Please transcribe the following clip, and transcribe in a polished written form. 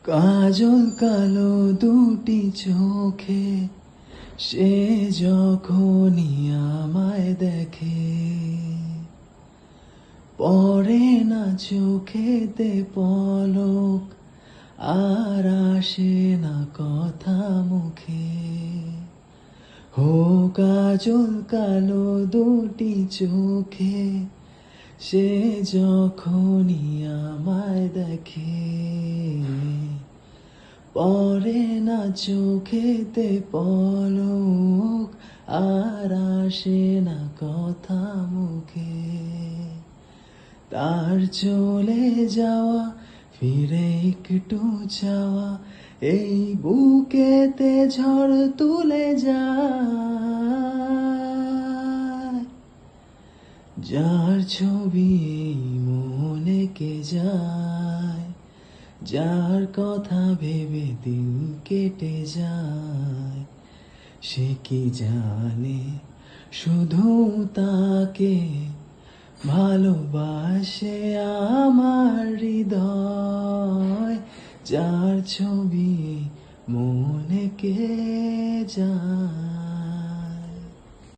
কাজল কালো দুটি চোখে সে যখনই আমায় দেখে, পড়ে না চোখেতে পলক, আর আসে না কথা মুখে। হো কাজল কালো দুটি চোখে সে যখনই আমায় দেখে, পড়ে না চোখেতে পলক, আর আসে না কথা মুখে। তার চলে যাওয়া ফিরে একটু চাওয়া, এই বুকেতে ঝড় তুলে যায়। যার ছবি এই মনে কে যায়, যার কথা ভেবে দিন কেটে যায়, সে কি জানে শুধু তাকে ভালোবাসে আমার হৃদয়। যার ছবি মনে কে যায়।